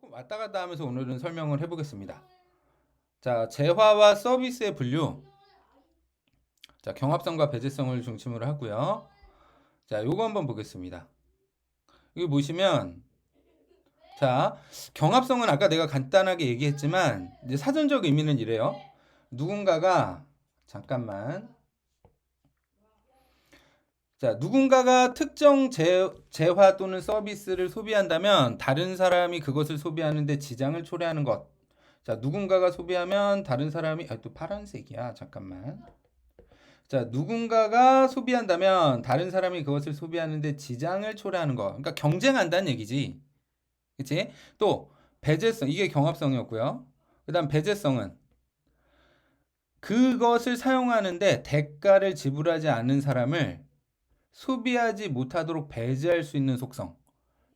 조금 왔다 갔다 하면서 오늘은 설명을 해보겠습니다. 자, 재화와 서비스의 분류. 자, 경합성과 배제성을 중심으로 하고요. 자, 요거 한번 보겠습니다. 여기 보시면, 자, 경합성은 아까 내가 간단하게 얘기했지만, 이제 사전적 의미는 이래요. 누군가가, 잠깐만. 자, 누군가가 특정 재화 또는 서비스를 소비한다면 다른 사람이 그것을 소비하는데 지장을 초래하는 것. 자, 누군가가 소비하면 다른 사람이, 또 파란색이야. 잠깐만. 자, 누군가가 소비한다면 다른 사람이 그것을 소비하는데 지장을 초래하는 것. 그러니까 경쟁한다는 얘기지. 그치? 또, 배제성. 이게 경합성이었고요. 그 다음 배제성은 그것을 사용하는데 대가를 지불하지 않는 사람을 소비하지 못하도록 배제할 수 있는 속성.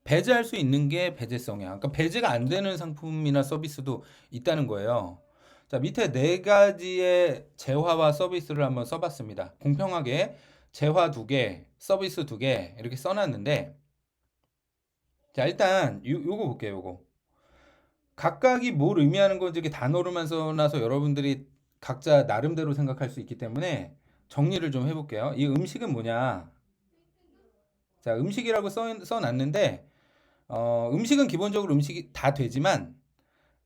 배제할 수 있는 게 배제성이야. 그러니까 배제가 안 되는 상품이나 서비스도 있다는 거예요. 자, 밑에 네 가지의 재화와 서비스를 한번 써봤습니다. 공평하게 재화 두 개, 서비스 두 개 이렇게 써놨는데, 자, 일단 요거 볼게요. 요거 각각이 뭘 의미하는 건지 이렇게 단어로만 써놔서 여러분들이 각자 나름대로 생각할 수 있기 때문에 정리를 좀 해볼게요. 이 음식은 뭐냐? 자, 음식이라고 써놨는데 음식은 기본적으로 음식이 다 되지만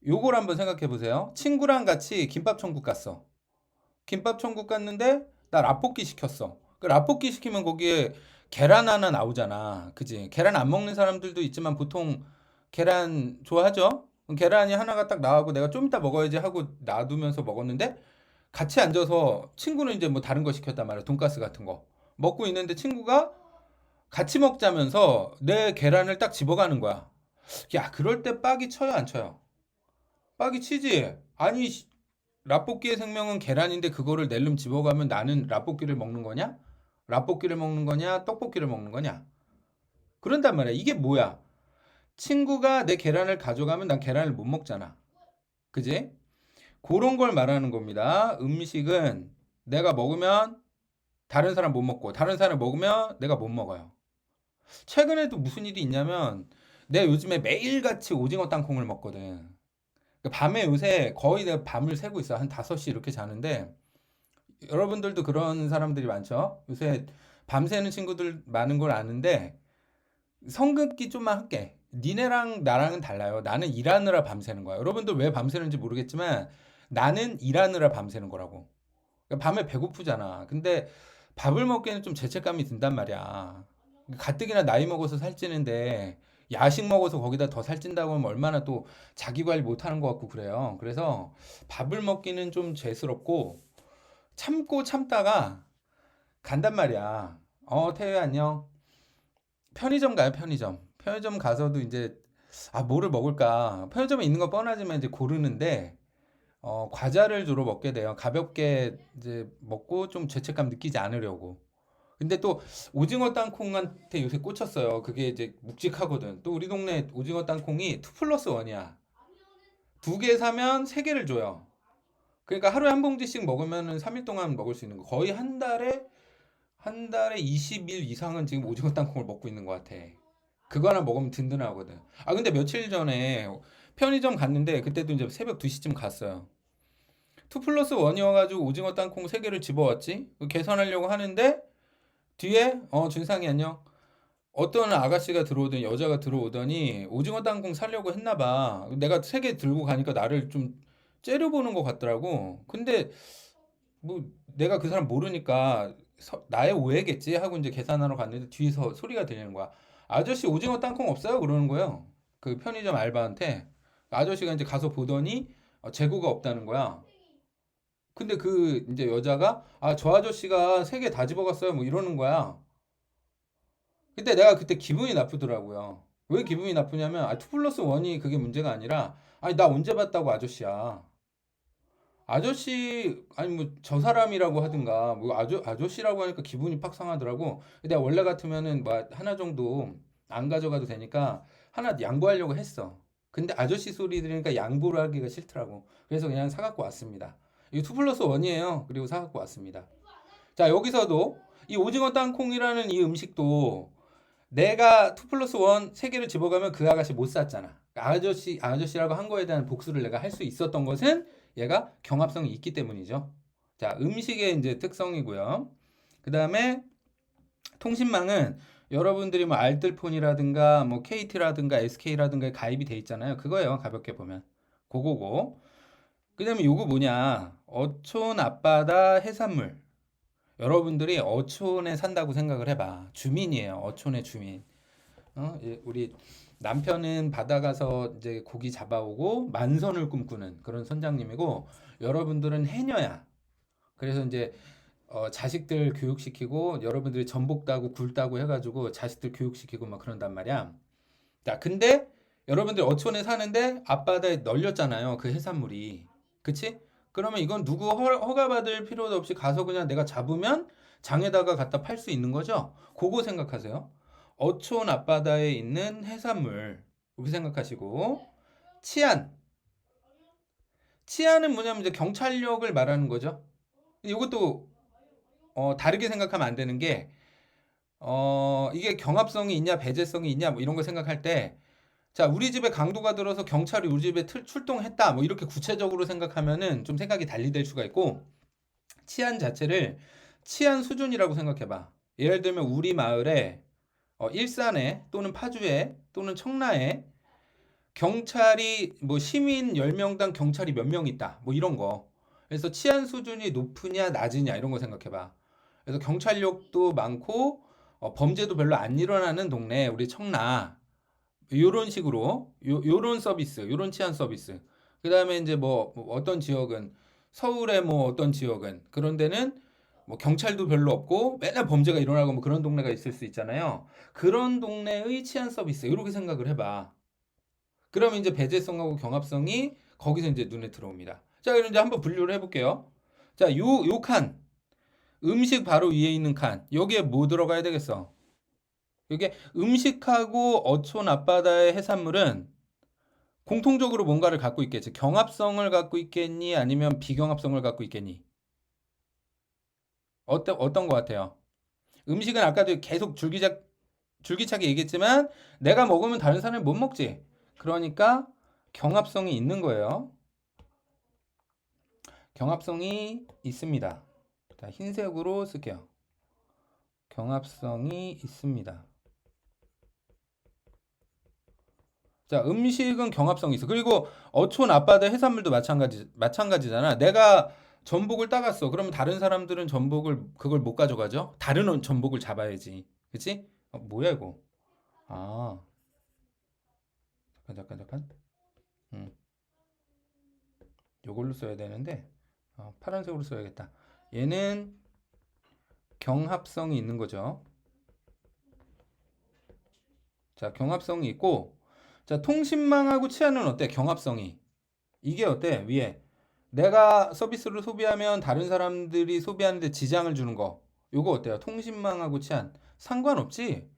요걸 한번 생각해 보세요. 친구랑 같이 김밥 천국 갔어. 김밥 천국 갔는데 나 라볶이 시켰어. 그 라볶이 시키면 거기에 계란 하나 나오잖아. 그지? 계란 안 먹는 사람들도 있지만 보통 계란 좋아하죠? 그럼 계란이 하나가 딱 나오고 내가 좀 이따 먹어야지 하고 놔두면서 먹었는데 같이 앉아서 친구는 이제 뭐 다른 거 시켰단 말이야. 돈가스 같은 거. 먹고 있는데 친구가 같이 먹자면서 내 계란을 딱 집어가는 거야. 야, 그럴 때 빡이 쳐요, 안 쳐요? 빡이 치지? 아니, 라볶이의 생명은 계란인데 그거를 낼름 집어가면 나는 라볶이를 먹는 거냐? 라볶이를 먹는 거냐? 떡볶이를 먹는 거냐? 그런단 말이야. 이게 뭐야? 친구가 내 계란을 가져가면 난 계란을 못 먹잖아. 그지? 그런 걸 말하는 겁니다. 음식은 내가 먹으면 다른 사람 못 먹고, 다른 사람 먹으면 내가 못 먹어요. 최근에도 무슨 일이 있냐면, 내가 요즘에 매일같이 오징어 땅콩을 먹거든. 밤에 요새 거의 내가 밤을 새고 있어. 한 5시 이렇게 자는데, 여러분들도 그런 사람들이 많죠? 요새 밤새는 친구들 많은 걸 아는데, 성급기 좀만 할게. 니네랑 나랑은 달라요. 나는 일하느라 밤새는 거야. 여러분들 왜 밤새는지 모르겠지만, 나는 일하느라 밤새는 거라고. 그러니까 밤에 배고프잖아. 근데 밥을 먹기에는 좀 죄책감이 든단 말이야. 가뜩이나 나이 먹어서 살찌는데 야식 먹어서 거기다 더 살찐다고 하면 얼마나 또 자기 관리 못하는 것 같고 그래요. 그래서 밥을 먹기는 좀 죄스럽고 참고 참다가 간단 말이야. 태우야 안녕. 편의점 가요, 편의점. 편의점 가서도 이제 뭐를 먹을까? 편의점에 있는 거 뻔하지만 이제 고르는데 과자를 주로 먹게 돼요. 가볍게 이제 먹고 좀 죄책감 느끼지 않으려고. 근데 또 오징어 땅콩한테 요새 꽂혔어요. 그게 이제 묵직하거든. 또 우리 동네 오징어 땅콩이 2 플러스 1이야. 두 개 사면 세 개를 줘요. 그러니까 하루에 한 봉지씩 먹으면은 3일 동안 먹을 수 있는 거. 거의 한 달에 20일 이상은 지금 오징어 땅콩을 먹고 있는 것 같아. 그거 하나 먹으면 든든하거든. 근데 며칠 전에 편의점 갔는데 그때도 이제 새벽 2시쯤 갔어요. 2 플러스 1이어가지고 오징어 땅콩 3개를 집어왔지? 계산하려고 하는데 뒤에 준상이 안녕. 어떤 아가씨가 들어오더니 여자가 들어오더니 오징어 땅콩 사려고 했나 봐. 내가 3개 들고 가니까 나를 좀 째려보는 것 같더라고. 근데 뭐 내가 그 사람 모르니까 나의 오해겠지 하고 이제 계산하러 갔는데 뒤에서 소리가 들리는 거야. 아저씨 오징어 땅콩 없어요? 그러는 거예요. 그 편의점 알바한테. 아저씨가 이제 가서 보더니 재고가 없다는 거야. 근데 그 이제 여자가 저 아저씨가 3개 다 집어갔어요 뭐 이러는 거야. 근데 내가 그때 기분이 나쁘더라고요. 왜 기분이 나쁘냐면 2 플러스 1이 그게 문제가 아니라 아니 나 언제 봤다고 아저씨야. 아저씨 아니 뭐 저 사람이라고 하든가 뭐 아저씨라고 하니까 기분이 팍 상하더라고. 내가 원래 같으면은 뭐 하나 정도 안 가져가도 되니까 하나 양보하려고 했어. 근데 아저씨 소리 들으니까 양보를 하기가 싫더라고. 그래서 그냥 사갖고 왔습니다. 이거 2 플러스 1이에요. 그리고 사갖고 왔습니다. 자, 여기서도 이 오징어 땅콩이라는 이 음식도 내가 2 플러스 1 3개를 집어가면 그 아가씨 못 샀잖아. 아저씨라고 한 거에 대한 복수를 내가 할 수 있었던 것은 얘가 경합성이 있기 때문이죠. 자, 음식의 이제 특성이고요. 그 다음에 통신망은 여러분들이 뭐 알뜰폰이라든가 뭐 KT라든가 SK라든가 가입이 돼 있잖아요. 그거예요. 가볍게 보면. 고거고. 그 다음에 요거 뭐냐. 어촌 앞바다 해산물. 여러분들이 어촌에 산다고 생각을 해봐. 주민이에요. 어촌의 주민. 우리 남편은 바다 가서 이제 고기 잡아오고 만선을 꿈꾸는 그런 선장님이고 여러분들은 해녀야. 그래서 이제 자식들 교육시키고 여러분들이 전복 따고 굴 따고 해가지고 자식들 교육시키고 막 그런단 말이야. 자, 근데 여러분들 어촌에 사는데 앞바다에 널렸잖아요. 그 해산물이. 그치? 그러면 이건 누구 허가 받을 필요도 없이 가서 그냥 내가 잡으면 장에다가 갖다 팔 수 있는 거죠? 그거 생각하세요. 어촌 앞바다에 있는 해산물. 이렇게 생각하시고. 치안. 치안은 뭐냐면 이제 경찰력을 말하는 거죠. 이것도 다르게 생각하면 안 되는 게, 이게 경합성이 있냐, 배제성이 있냐, 뭐 이런 거 생각할 때, 자, 우리 집에 강도가 들어서 경찰이 우리 집에 출동했다, 뭐 이렇게 구체적으로 생각하면은 좀 생각이 달리 될 수가 있고, 치안 자체를 치안 수준이라고 생각해봐. 예를 들면 우리 마을에, 일산에, 또는 파주에, 또는 청라에, 경찰이, 뭐 시민 10명당 경찰이 몇 명 있다, 뭐 이런 거. 그래서 치안 수준이 높으냐, 낮으냐, 이런 거 생각해봐. 그래서 경찰력도 많고 범죄도 별로 안 일어나는 동네 우리 청라 요런 식으로 요런 서비스 요런 치안 서비스 그 다음에 이제 뭐 어떤 지역은 서울의 뭐 어떤 지역은 그런 데는 뭐 경찰도 별로 없고 맨날 범죄가 일어나고 뭐 그런 동네가 있을 수 있잖아요. 그런 동네의 치안 서비스 이렇게 생각을 해봐. 그러면 이제 배제성하고 경합성이 거기서 이제 눈에 들어옵니다. 자, 그럼 이제 한번 분류를 해볼게요. 자, 요 칸 음식 바로 위에 있는 칸. 여기에 뭐 들어가야 되겠어? 이게 음식하고 어촌 앞바다의 해산물은 공통적으로 뭔가를 갖고 있겠지. 경합성을 갖고 있겠니? 아니면 비경합성을 갖고 있겠니? 어떤 거 같아요? 음식은 아까도 계속 줄기차게 얘기했지만 내가 먹으면 다른 사람이 못 먹지. 그러니까 경합성이 있는 거예요. 경합성이 있습니다. 자, 흰색으로 쓸게요. 경합성이 있습니다. 자, 음식은 경합성이 있어. 그리고 어촌 앞바다 해산물도 마찬가지잖아. 내가 전복을 따갔어. 그러면 다른 사람들은 그걸 못 가져가죠? 다른 전복을 잡아야지. 그치? 뭐야, 이거? 아, 잠깐. 음, 요걸로 써야 되는데, 파란색으로 써야겠다. 얘는 경합성이 있는 거죠. 자, 경합성이 있고, 자, 통신망하고 치안은 어때? 경합성이. 이게 어때? 위에. 내가 서비스를 소비하면 다른 사람들이 소비하는데 지장을 주는 거. 요거 어때요? 통신망하고 치안. 상관없지?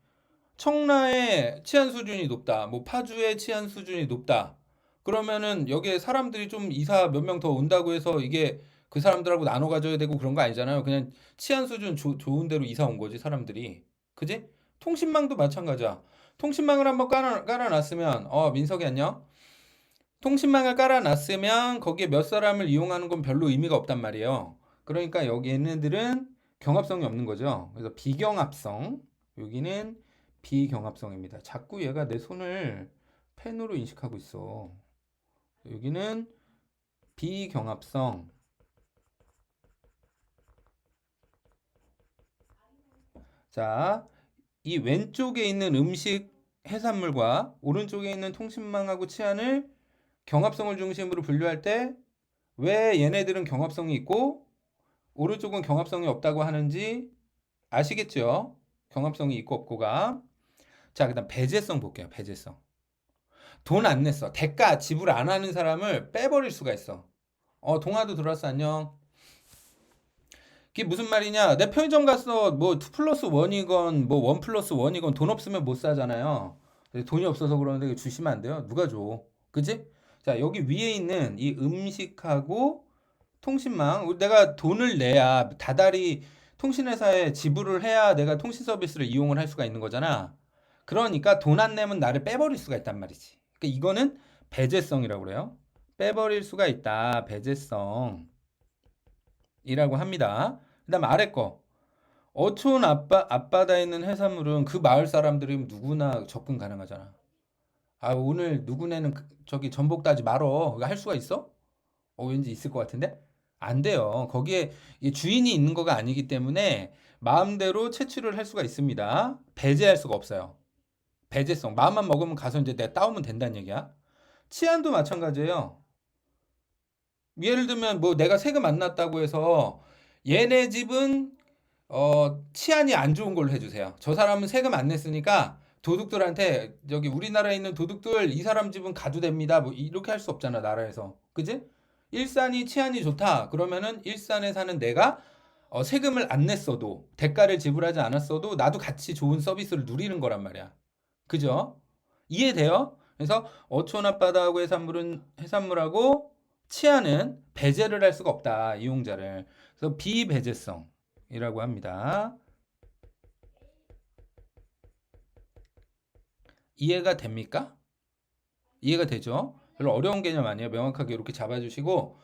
청라의 치안 수준이 높다. 뭐 파주의 치안 수준이 높다. 그러면은 여기에 사람들이 좀 이사 몇 명 더 온다고 해서 이게 그 사람들하고 나눠 가져야 되고 그런 거 아니잖아요. 그냥 치안 수준 좋은 데로 이사 온 거지, 사람들이. 그지? 통신망도 마찬가지야. 통신망을 한번 깔아놨으면, 민석이 안녕? 통신망을 깔아놨으면 거기에 몇 사람을 이용하는 건 별로 의미가 없단 말이에요. 그러니까 여기 얘네들은 경합성이 없는 거죠. 그래서 비경합성. 여기는 비경합성입니다. 자꾸 얘가 내 손을 펜으로 인식하고 있어. 여기는 비경합성. 자, 이 왼쪽에 있는 음식 해산물과 오른쪽에 있는 통신망하고 치안을 경합성을 중심으로 분류할 때 왜 얘네들은 경합성이 있고 오른쪽은 경합성이 없다고 하는지 아시겠죠? 경합성이 있고 없고가. 자, 그다음 배제성 볼게요. 배제성. 돈 안 냈어. 대가 지불 안 하는 사람을 빼버릴 수가 있어. 동화도 들어왔어. 안녕. 그게 무슨 말이냐? 내 편의점 갔어. 뭐 2 플러스 1이건 뭐 1 플러스 1이건 돈 없으면 못 사잖아요. 돈이 없어서 그러는데 주시면 안 돼요. 누가 줘? 그지? 자, 여기 위에 있는 이 음식하고 통신망, 내가 돈을 내야 다달이 통신회사에 지불을 해야 내가 통신 서비스를 이용을 할 수가 있는 거잖아. 그러니까 돈 안 내면 나를 빼버릴 수가 있단 말이지. 그러니까 이거는 배제성이라고 그래요. 빼버릴 수가 있다. 배제성이라고 합니다. 그다음 아래 거. 어촌 앞바다에 있는 해산물은 그 마을 사람들이 누구나 접근 가능하잖아. 아, 오늘 누구네는 저기 전복 따지 말어. 그거 할 수가 있어? 왠지 있을 것 같은데? 안 돼요. 거기에 이 주인이 있는 거가 아니기 때문에 마음대로 채취를 할 수가 있습니다. 배제할 수가 없어요. 배제성. 마음만 먹으면 가서 이제 내가 따오면 된다는 얘기야. 치안도 마찬가지예요. 예를 들면 뭐 내가 세금 안 났다고 해서 얘네 집은 치안이 안 좋은 걸로 해주세요. 저 사람은 세금 안 냈으니까 도둑들한테 여기 우리나라에 있는 도둑들 이 사람 집은 가도 됩니다. 뭐 이렇게 할 수 없잖아, 나라에서. 그지? 일산이 치안이 좋다. 그러면은 일산에 사는 내가 세금을 안 냈어도 대가를 지불하지 않았어도 나도 같이 좋은 서비스를 누리는 거란 말이야. 그죠? 이해돼요? 그래서 어촌 앞바다하고 해산물하고 치안은 배제를 할 수가 없다. 이용자를. 그래서 비배제성이라고 합니다. 이해가 됩니까? 이해가 되죠? 별로 어려운 개념 아니에요. 명확하게 이렇게 잡아주시고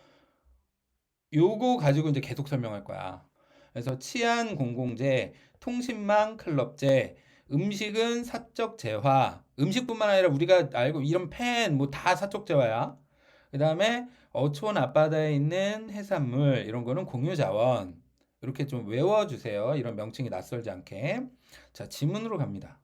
요거 가지고 이제 계속 설명할 거야. 그래서 치안 공공재, 통신망 클럽재, 음식은 사적 재화. 음식뿐만 아니라 우리가 알고 이런 펜 뭐 다 사적 재화야. 그다음에 어촌 앞바다에 있는 해산물 이런 거는 공유 자원. 이렇게 좀 외워주세요. 이런 명칭이 낯설지 않게. 자, 지문으로 갑니다.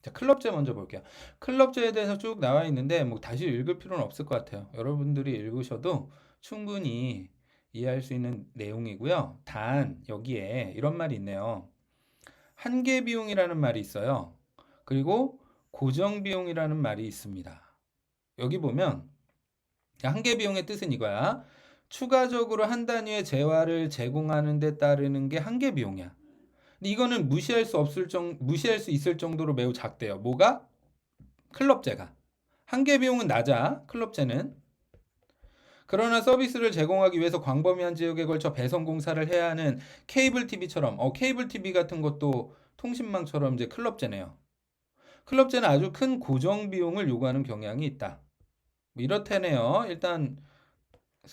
자, 클럽제 먼저 볼게요. 클럽제에 대해서 쭉 나와 있는데 뭐 다시 읽을 필요는 없을 것 같아요. 여러분들이 읽으셔도 충분히 이해할 수 있는 내용이고요. 단 여기에 이런 말이 있네요. 한계 비용이라는 말이 있어요. 그리고 고정 비용이라는 말이 있습니다. 여기 보면 한계 비용의 뜻은 이거야. 추가적으로 한 단위의 재화를 제공하는 데 따르는 게 한계 비용이야. 근데 이거는 무시할 수 있을 정도로 매우 작대요. 뭐가? 클럽제가. 한계 비용은 낮아. 클럽제는. 그러나 서비스를 제공하기 위해서 광범위한 지역에 걸쳐 배선 공사를 해야 하는 케이블 TV처럼 케이블 TV 같은 것도 통신망처럼 이제 클럽제네요. 클럽제는 아주 큰 고정 비용을 요구하는 경향이 있다. 뭐 이렇다네요. 일단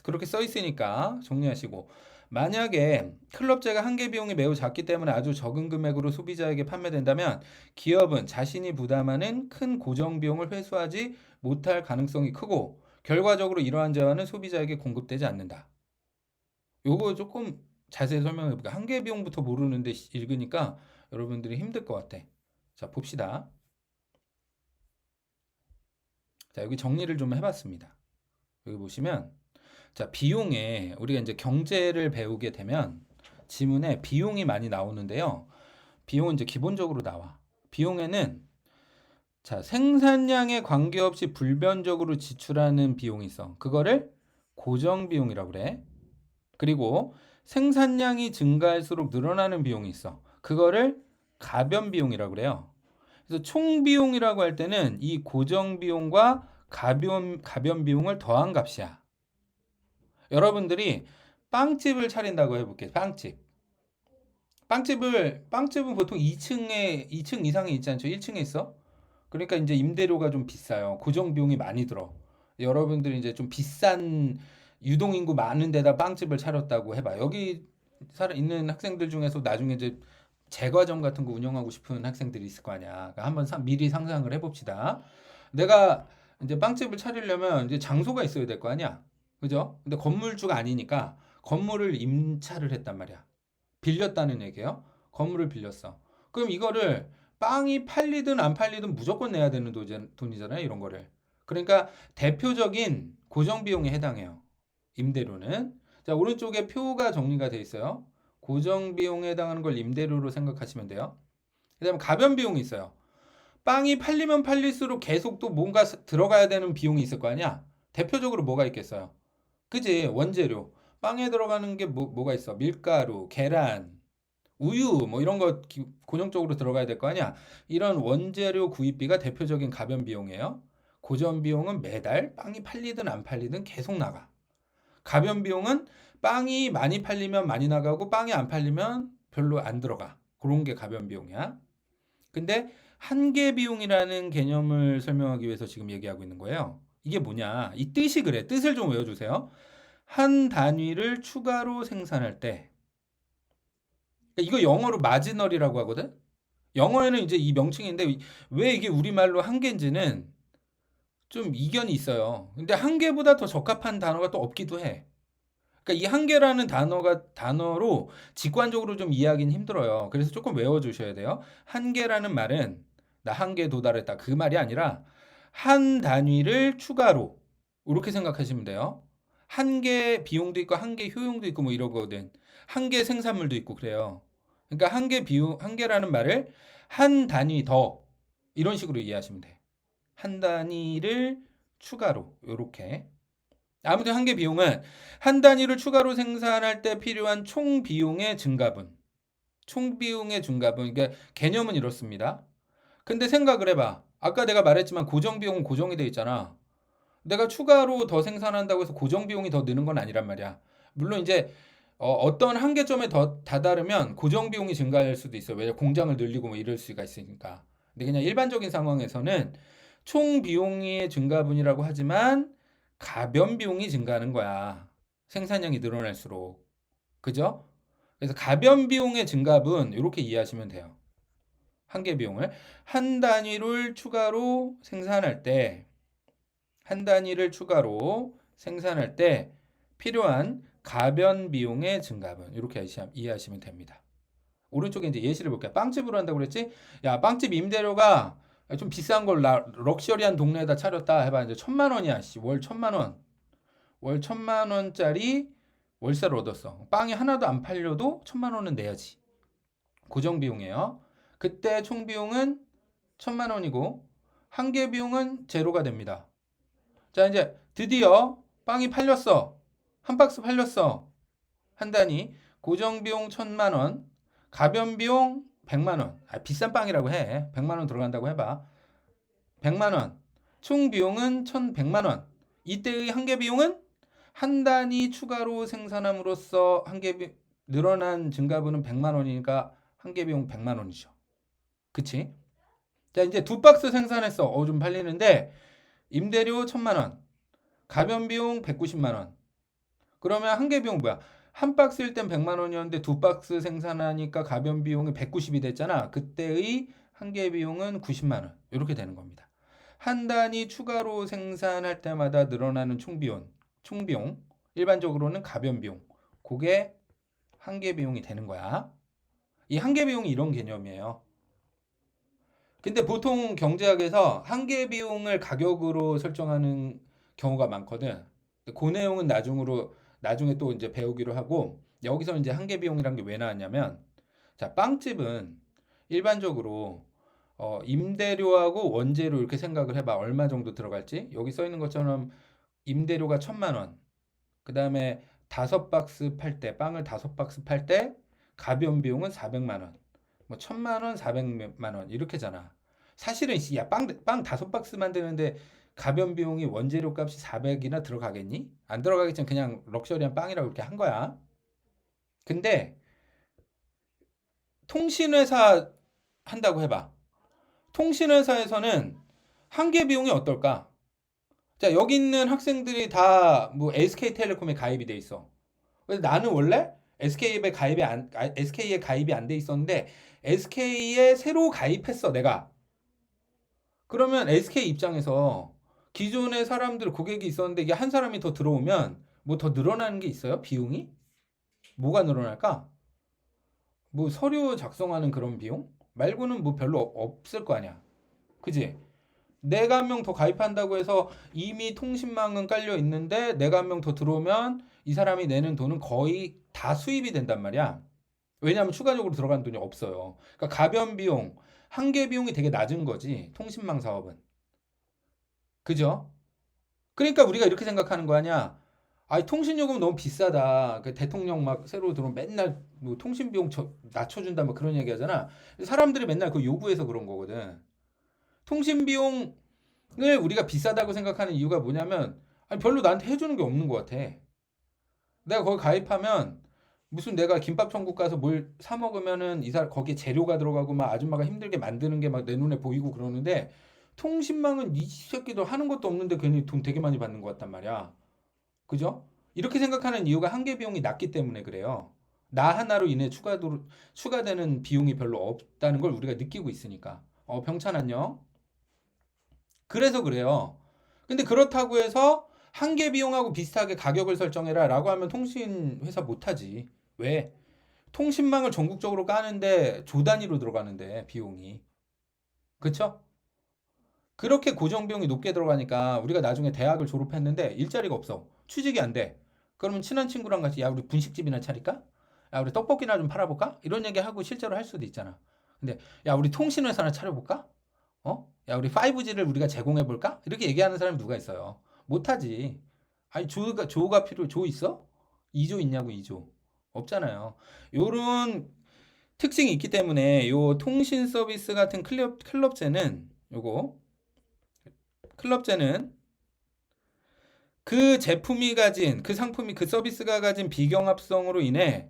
그렇게 써 있으니까 정리하시고 만약에 클럽제가 한계 비용이 매우 작기 때문에 아주 적은 금액으로 소비자에게 판매된다면 기업은 자신이 부담하는 큰 고정 비용을 회수하지 못할 가능성이 크고 결과적으로 이러한 재화는 소비자에게 공급되지 않는다. 요거 조금 자세히 설명해 볼게요. 한계 비용부터 모르는데 읽으니까 여러분들이 힘들 것 같아. 자, 봅시다. 자, 여기 정리를 좀 해봤습니다. 여기 보시면 자, 비용에 우리가 이제 경제를 배우게 되면 지문에 비용이 많이 나오는데요. 비용은 이제 기본적으로 나와. 비용에는 자, 생산량에 관계없이 불변적으로 지출하는 비용이 있어. 그거를 고정 비용이라고 그래. 그리고 생산량이 증가할수록 늘어나는 비용이 있어. 그거를 가변 비용이라고 그래요. 그래서 총 비용이라고 할 때는 이 고정 비용과 가변 비용을 더한 값이야. 여러분들이 빵집을 차린다고 해볼게요. 빵집은 보통 2층 이상에 있지 않죠? 1층에 있어? 그러니까 이제 임대료가 좀 비싸요. 고정 비용이 많이 들어. 여러분들이 이제 좀 비싼 유동인구 많은 데다 빵집을 차렸다고 해봐. 여기 있는 학생들 중에서 나중에 이제 제과점 같은 거 운영하고 싶은 학생들이 있을 거 아니야. 그러니까 한번 미리 상상을 해봅시다. 내가 이제 빵집을 차리려면 이제 장소가 있어야 될 거 아니야. 그죠? 근데 건물주가 아니니까 건물을 임차를 했단 말이야. 빌렸다는 얘기예요. 건물을 빌렸어. 그럼 이거를 빵이 팔리든 안 팔리든 무조건 내야 되는 돈이잖아요. 이런 거를. 그러니까 대표적인 고정 비용에 해당해요. 임대료는. 자, 오른쪽에 표가 정리가 돼 있어요. 고정 비용에 해당하는 걸 임대료로 생각하시면 돼요. 그다음에 가변 비용이 있어요. 빵이 팔리면 팔릴수록 계속 또 뭔가 들어가야 되는 비용이 있을 거 아니야? 대표적으로 뭐가 있겠어요? 그지? 원재료. 빵에 들어가는 게 뭐가 있어? 밀가루, 계란, 우유, 뭐 이런 거 고정적으로 들어가야 될 거 아니야? 이런 원재료 구입비가 대표적인 가변 비용이에요. 고정 비용은 매달 빵이 팔리든 안 팔리든 계속 나가. 가변 비용은 빵이 많이 팔리면 많이 나가고 빵이 안 팔리면 별로 안 들어가. 그런 게 가변 비용이야. 근데 한계 비용이라는 개념을 설명하기 위해서 지금 얘기하고 있는 거예요. 이게 뭐냐? 이 뜻이 그래. 뜻을 좀 외워주세요. 한 단위를 추가로 생산할 때, 이거 영어로 마지널이라고 하거든? 영어에는 이제 이 명칭인데, 왜 이게 우리말로 한계인지는 좀 이견이 있어요. 근데 한계보다 더 적합한 단어가 또 없기도 해. 그러니까 이 한계라는 단어로 직관적으로 좀 이해하기는 힘들어요. 그래서 조금 외워주셔야 돼요. 한계라는 말은 나 한계에 도달했다 그 말이 아니라 한 단위를 추가로 이렇게 생각하시면 돼요. 한계 비용도 있고 한계 효용도 있고 뭐 이러거든. 한계 생산물도 있고 그래요. 그러니까 한계라는 말을 한 단위 더 이런 식으로 이해하시면 돼. 한 단위를 추가로 이렇게. 아무튼 한계 비용은 한 단위를 추가로 생산할 때 필요한 총 비용의 증가분. 총 비용의 증가분. 그러니까 개념은 이렇습니다. 근데 생각을 해봐. 아까 내가 말했지만 고정 비용은 고정이 돼 있잖아. 내가 추가로 더 생산한다고 해서 고정 비용이 더 느는 건 아니란 말이야. 물론 이제 어떤 한계점에 더 다다르면 고정 비용이 증가할 수도 있어요. 왜냐 공장을 늘리고 뭐 이럴 수가 있으니까. 근데 그냥 일반적인 상황에서는 총 비용의 증가분이라고 하지만 가변 비용이 증가하는 거야. 생산량이 늘어날수록. 그죠? 그래서 가변 비용의 증가분 이렇게 이해하시면 돼요. 한계 비용을 한 단위를 추가로 생산할 때 한 단위를 추가로 생산할 때 필요한 가변 비용의 증가분 이렇게 이해하시면 됩니다. 오른쪽에 이제 예시를 볼게요. 빵집으로 한다고 그랬지? 야, 빵집 임대료가 좀 비싼 걸 럭셔리한 동네에다 차렸다 해봐. 이제 1,000만 원이야. 씨, 월 1,000만 원. 월 1,000만 원짜리 월세를 얻었어. 빵이 하나도 안 팔려도 1,000만 원은 내야지. 고정 비용이에요. 그때 총 비용은 1,000만 원이고 한계 비용은 제로가 됩니다. 자, 이제 드디어 빵이 팔렸어. 한 박스 팔렸어. 한 단위. 고정 비용 1,000만 원. 가변 비용 100만 원. 비싼 빵이라고 해. 100만 원 들어간다고 해봐. 100만 원. 총 비용은 1,100만 원. 이때의 한계 비용은 한 단위 추가로 생산함으로써 늘어난 증가분은 100만 원이니까 한계 비용 100만 원이죠. 그치? 자, 이제 두 박스 생산했어. 좀 팔리는데 임대료 1,000만 원. 가변 비용 190만 원. 그러면 한계 비용 뭐야? 한 박스일 땐 100만 원이었는데 두 박스 생산하니까 가변 비용이 190이 됐잖아. 그때의 한계 비용은 90만 원. 이렇게 되는 겁니다. 한 단위 추가로 생산할 때마다 늘어나는 총비용. 일반적으로는 가변 비용. 그게 한계 비용이 되는 거야. 이 한계 비용이 이런 개념이에요. 근데 보통 경제학에서 한계 비용을 가격으로 설정하는 경우가 많거든. 그 내용은 나중에 또 이제 배우기로 하고 여기서 이제 한계 비용이란 게 왜 나왔냐면 자, 빵집은 일반적으로 임대료하고 원재료 이렇게 생각을 해봐. 얼마 정도 들어갈지. 여기 써 있는 것처럼 임대료가 1,000만 원. 그 다음에 빵을 5박스 팔 때 가변 비용은 400만 원. 뭐 1,000만 원, 400만 원 이렇게잖아. 사실은 야, 빵 5박스 만드는데 가변 비용이 원재료 값이 400이나 들어가겠니? 안 들어가겠지만 그냥 럭셔리한 빵이라고 이렇게 한 거야. 근데 통신회사 한다고 해봐. 통신회사에서는 한계 비용이 어떨까? 자, 여기 있는 학생들이 다 뭐 SK텔레콤에 가입이 돼 있어. 그래서 나는 원래 SK에 가입이 안 돼 있었는데 SK에 새로 가입했어, 내가. 그러면 SK 입장에서 기존의 고객이 있었는데 이게 한 사람이 더 들어오면 뭐 더 늘어나는 게 있어요? 비용이? 뭐가 늘어날까? 뭐 서류 작성하는 그런 비용? 말고는 뭐 별로 없을 거 아니야. 그지? 내가 한 명 더 가입한다고 해서 이미 통신망은 깔려 있는데 내가 한 명 더 들어오면 이 사람이 내는 돈은 거의 다 수입이 된단 말이야. 왜냐하면 추가적으로 들어가는 돈이 없어요. 그러니까 가변 비용, 한계 비용이 되게 낮은 거지. 통신망 사업은. 그죠? 그러니까 우리가 이렇게 생각하는 거 아니야. 통신요금 너무 비싸다. 그 대통령 막 새로 들어오면 맨날 뭐 통신 비용 낮춰준다 뭐 그런 얘기 하잖아. 사람들이 맨날 그 요구해서 그런 거거든. 통신 비용을 우리가 비싸다고 생각하는 이유가 뭐냐면 별로 나한테 해주는 게 없는 것 같아. 내가 거기 가입하면 무슨 내가 김밥 천국 가서 뭘 사 먹으면은 거기에 재료가 들어가고 막 아줌마가 힘들게 만드는 게 막 내 눈에 보이고 그러는데 통신망은 이 새끼도 하는 것도 없는데 괜히 돈 되게 많이 받는 것 같단 말이야. 그죠? 이렇게 생각하는 이유가 한계 비용이 낮기 때문에 그래요. 나 하나로 인해 추가되는 비용이 별로 없다는 걸 우리가 느끼고 있으니까. 병찬 안녕. 그래서 그래요. 근데 그렇다고 해서 한계 비용하고 비슷하게 가격을 설정해라 라고 하면 통신 회사 못하지. 왜? 통신망을 전국적으로 까는데 조 단위로 들어가는데 비용이. 그쵸? 그렇게 고정 비용이 높게 들어가니까 우리가 나중에 대학을 졸업했는데 일자리가 없어. 취직이 안 돼. 그러면 친한 친구랑 같이 야 우리 분식집이나 차릴까? 야 우리 떡볶이나 좀 팔아볼까? 이런 얘기 하고 실제로 할 수도 있잖아. 근데 야 우리 통신회사나 차려볼까? 야 우리 5G를 우리가 제공해볼까? 이렇게 얘기하는 사람이 누가 있어요? 못하지. 아니 조가 조 있어? 2조 있냐고 2조. 없잖아요. 요런 특징이 있기 때문에 요 통신 서비스 같은 클럽제는 요거 클럽제는 그 제품이 가진 그 상품이 그 서비스가 가진 비경합성으로 인해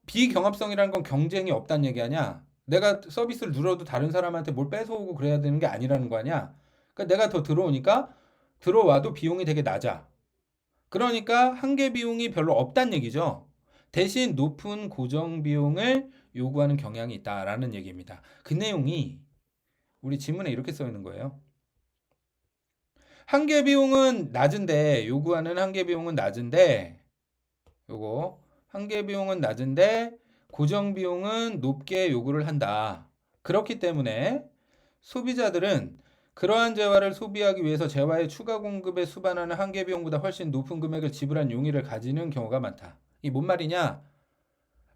비경합성이라는 건 경쟁이 없다는 얘기 아니야. 내가 서비스를 누려도 다른 사람한테 뭘 뺏어오고 그래야 되는 게 아니라는 거 아니야. 그러니까 내가 더 들어오니까 들어와도 비용이 되게 낮아. 그러니까 한계 비용이 별로 없다는 얘기죠. 대신 높은 고정 비용을 요구하는 경향이 있다라는 얘기입니다. 그 내용이 우리 지문에 이렇게 써 있는 거예요. 한계 비용은 낮은데 요구하는 한계 비용은 낮은데 요거 한계 비용은 낮은데 고정 비용은 높게 요구를 한다. 그렇기 때문에 소비자들은 그러한 재화를 소비하기 위해서 재화의 추가 공급에 수반하는 한계 비용보다 훨씬 높은 금액을 지불한 용의를 가지는 경우가 많다. 이 뭔 말이냐?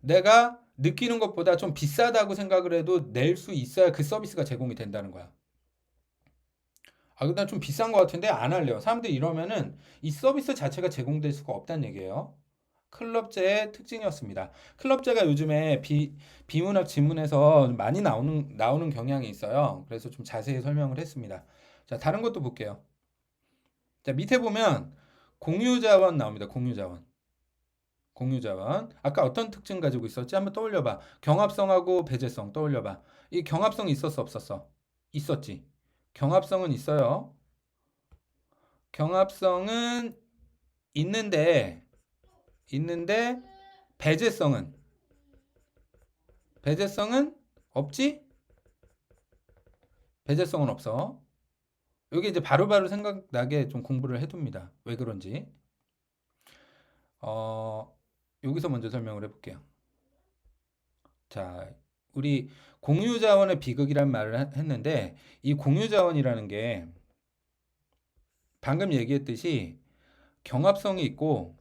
내가 느끼는 것보다 좀 비싸다고 생각을 해도 낼 수 있어야 그 서비스가 제공이 된다는 거야. 근데 좀 비싼 것 같은데 안 할래요. 사람들이 이러면은 이 서비스 자체가 제공될 수가 없다는 얘기예요. 클럽제의 특징이었습니다. 클럽제가 요즘에 비문학 지문에서 많이 나오는 경향이 있어요. 그래서 좀 자세히 설명을 했습니다. 자, 다른 것도 볼게요. 자, 밑에 보면 공유자원 나옵니다. 공유자원. 공유자원. 아까 어떤 특징 가지고 있었지? 한번 떠올려봐. 경합성하고 배제성 떠올려봐. 이 경합성이 있었어, 없었어? 있었지. 경합성은 있어요. 경합성은 있는데 배제성은 배제성은 없지? 배제성은 없어. 여기 이제 바로바로 생각나게 좀 공부를 해둡니다. 왜 그런지. 어, 여기서 먼저 설명을 해볼게요. 자, 우리 공유자원의 비극이란 말을 했는데 이 공유자원이라는 게 방금 얘기했듯이 경합성이 있고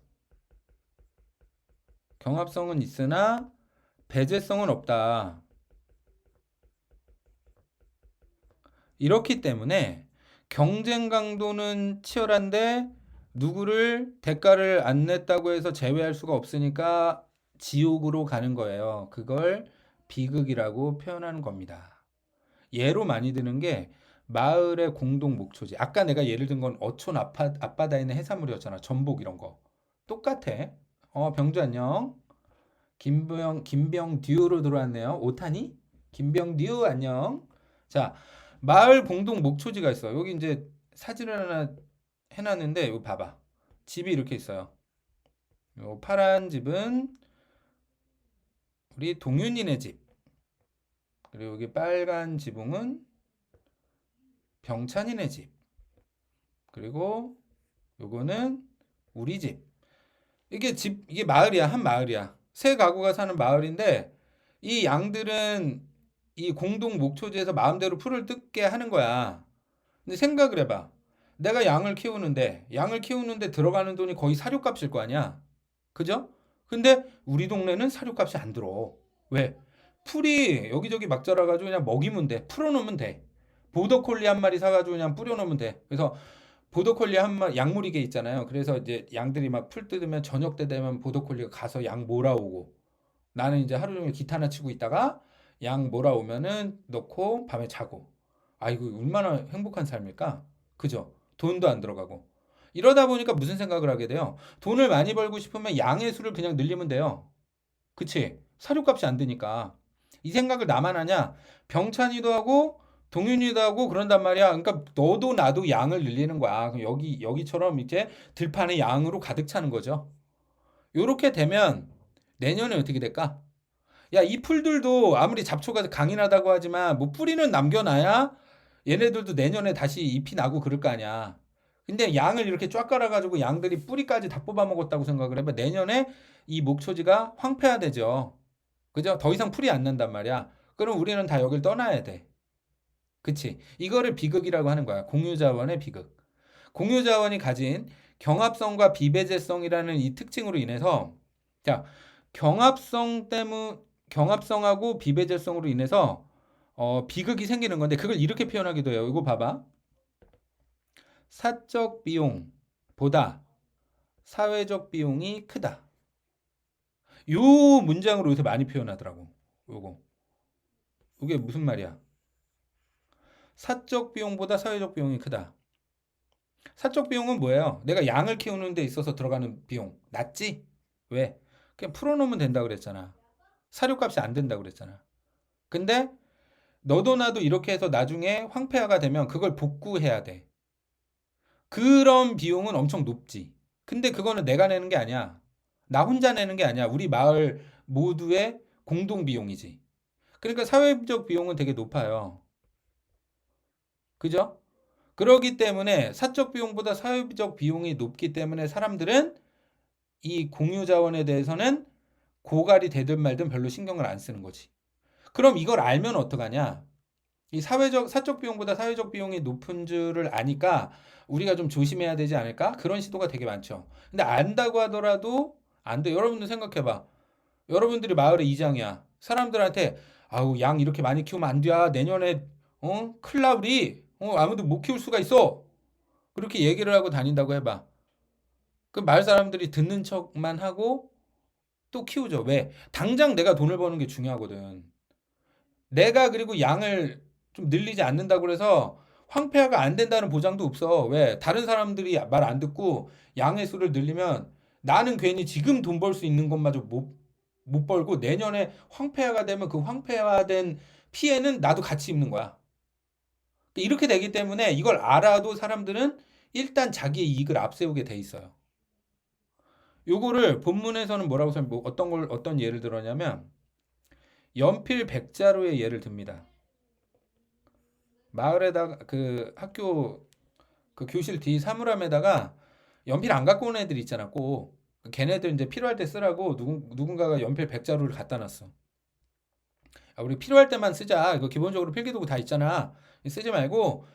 경합성은 있으나 배제성은 없다. 이렇기 때문에 경쟁 강도는 치열한데 누구를 대가를 안 냈다고 해서 제외할 수가 없으니까 지옥으로 가는 거예요. 그걸 비극이라고 표현하는 겁니다. 예로 많이 드는 게 마을의 공동 목초지. 아까 내가 예를 든 건 어촌 앞바다에 있는 해산물이었잖아. 전복 이런 거. 똑같아. 병주 안녕. 김병 듀오로 들어왔네요. 오타니? 김병 듀오 안녕. 자, 마을 공동 목초지가 있어. 여기 이제 사진을 하나 해놨는데 이거 봐봐. 집이 이렇게 있어요. 요 파란 집은 우리 동윤이네 집. 그리고 여기 빨간 지붕은 병찬이네 집. 그리고 요거는 우리 집. 이게 마을이야. 한 마을이야. 세 가구가 사는 마을인데 이 양들은 이 공동 목초지에서 마음대로 풀을 뜯게 하는 거야. 근데 생각을 해봐. 내가 양을 키우는데 들어가는 돈이 거의 사료값일 거 아니야. 그죠? 근데 우리 동네는 사료값이 안 들어. 왜? 풀이 여기저기 막 자라가지고 그냥 먹이면 돼. 풀어놓으면 돼. 보더콜리 한 마리 사가지고 그냥 뿌려놓으면 돼. 그래서 보더콜리 한 마리 양무리개 있잖아요. 그래서 이제 양들이 막 풀 뜯으면 저녁 때 되면 보더콜리가 가서 양 몰아오고 나는 이제 하루 종일 기타나 치고 있다가 양 몰아오면은 넣고 밤에 자고. 아이고 얼마나 행복한 삶일까? 그죠? 돈도 안 들어가고. 이러다 보니까 무슨 생각을 하게 돼요? 돈을 많이 벌고 싶으면 양의 수를 그냥 늘리면 돼요. 그치? 사료값이 안 드니까. 이 생각을 나만 하냐? 병찬이도 하고 동윤이도 하고 그런단 말이야. 그러니까 너도 나도 양을 늘리는 거야. 그럼 여기처럼 이제 들판에 양으로 가득 차는 거죠. 요렇게 되면 내년에 어떻게 될까? 야, 이 풀들도 아무리 잡초가 강인하다고 하지만 뭐 뿌리는 남겨놔야 얘네들도 내년에 다시 잎이 나고 그럴 거 아니야. 근데 양을 이렇게 쫙 깔아가지고 양들이 뿌리까지 다 뽑아먹었다고 생각을 해봐. 내년에 이 목초지가 황폐화되죠. 그죠? 더 이상 풀이 안 난단 말이야. 그럼 우리는 다 여길 떠나야 돼. 그치? 이거를 비극이라고 하는 거야. 공유자원의 비극. 공유자원이 가진 경합성과 비배제성이라는 이 특징으로 인해서 자, 경합성하고 비배제성으로 인해서 비극이 생기는 건데 그걸 이렇게 표현하기도 해요. 이거 봐봐. 사적 비용보다 사회적 비용이 크다. 요 문장으로 요새 많이 표현하더라고. 요거. 이게 무슨 말이야? 사적 비용보다 사회적 비용이 크다. 사적 비용은 뭐예요? 내가 양을 키우는 데 있어서 들어가는 비용. 낮지? 왜? 그냥 풀어놓으면 된다 그랬잖아. 사료값이 안 된다 그랬잖아. 근데 너도 나도 이렇게 해서 나중에 황폐화가 되면 그걸 복구해야 돼. 그런 비용은 엄청 높지. 근데 그거는 내가 내는 게 아니야. 나 혼자 내는 게 아니야. 우리 마을 모두의 공동 비용이지. 그러니까 사회적 비용은 되게 높아요. 그죠? 그러기 때문에 사적 비용보다 사회적 비용이 높기 때문에 사람들은 이 공유 자원에 대해서는 고갈이 되든 말든 별로 신경을 안 쓰는 거지. 그럼 이걸 알면 어떡하냐? 이 사적 비용보다 사회적 비용이 높은 줄을 아니까 우리가 좀 조심해야 되지 않을까? 그런 시도가 되게 많죠. 근데 안다고 하더라도 안 돼. 여러분들 생각해봐. 여러분들이 마을의 이장이야. 사람들한테 아우 양 이렇게 많이 키우면 안 돼. 내년에 큰일 나 우리. 아무도 못 키울 수가 있어. 그렇게 얘기를 하고 다닌다고 해봐. 그 마을 사람들이 듣는 척만 하고 또 키우죠. 왜? 당장 내가 돈을 버는 게 중요하거든. 내가 그리고 양을 좀 늘리지 않는다고 해서 황폐화가 안 된다는 보장도 없어. 왜? 다른 사람들이 말 안 듣고 양의 수를 늘리면 나는 괜히 지금 돈 벌 수 있는 것마저 못 벌고 내년에 황폐화가 되면 그 황폐화된 피해는 나도 같이 입는 거야. 이렇게 되기 때문에 이걸 알아도 사람들은 일단 자기의 이익을 앞세우게 돼 있어요. 요거를 본문에서는 뭐라고 뭐 어떤 예를 들었냐면 연필 백자로의 예를 듭니다. 마을에다가 그 학교 그 교실 뒤 사물함에다가 연필 안 갖고 온 애들 있잖아, 꼭. 걔네들 이제 필요할 때 쓰라고 누군가가 연필 백자루를 갖다 놨어. 야, 우리 필요할 때만 쓰자. 이거 기본적으로 필기도구 다 있잖아. 쓰지 말고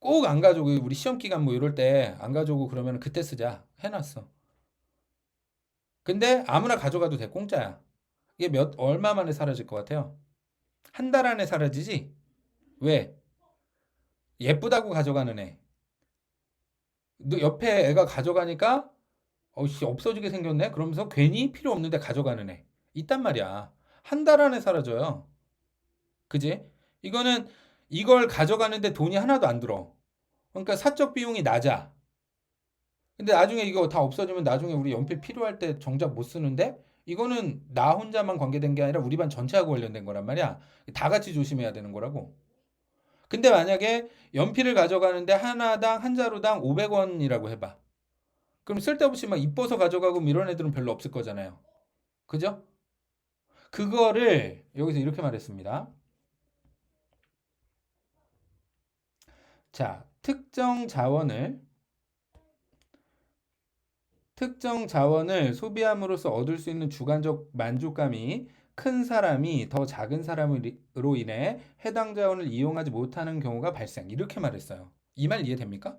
꼭 안 가져오고 우리 시험 기간 뭐 이럴 때 안 가져오고 그러면 그때 쓰자. 해놨어. 근데 아무나 가져가도 돼. 공짜야. 이게 얼마 만에 사라질 것 같아요? 한 달 안에 사라지지? 왜? 예쁘다고 가져가는 애. 너 옆에 애가 가져가니까 씨 없어지게 생겼네? 그러면서 괜히 필요 없는데 가져가는 애. 있단 말이야. 한 달 안에 사라져요. 그지? 이거는 이걸 가져가는데 돈이 하나도 안 들어. 그러니까 사적 비용이 낮아. 근데 나중에 이거 다 없어지면 나중에 우리 연필 필요할 때 정작 못 쓰는데 이거는 나 혼자만 관계된 게 아니라 우리 반 전체하고 관련된 거란 말이야. 다 같이 조심해야 되는 거라고. 근데 만약에 연필을 가져가는데 하나당 한 자루당 500원이라고 해봐. 그럼 쓸데없이 막 이뻐서 가져가고 뭐 이런 애들은 별로 없을 거잖아요. 그죠? 그거를 여기서 이렇게 말했습니다. 자, 특정 자원을 소비함으로써 얻을 수 있는 주관적 만족감이 큰 사람이 더 작은 사람으로 인해 해당 자원을 이용하지 못하는 경우가 발생. 이렇게 말했어요. 이 말 이해됩니까?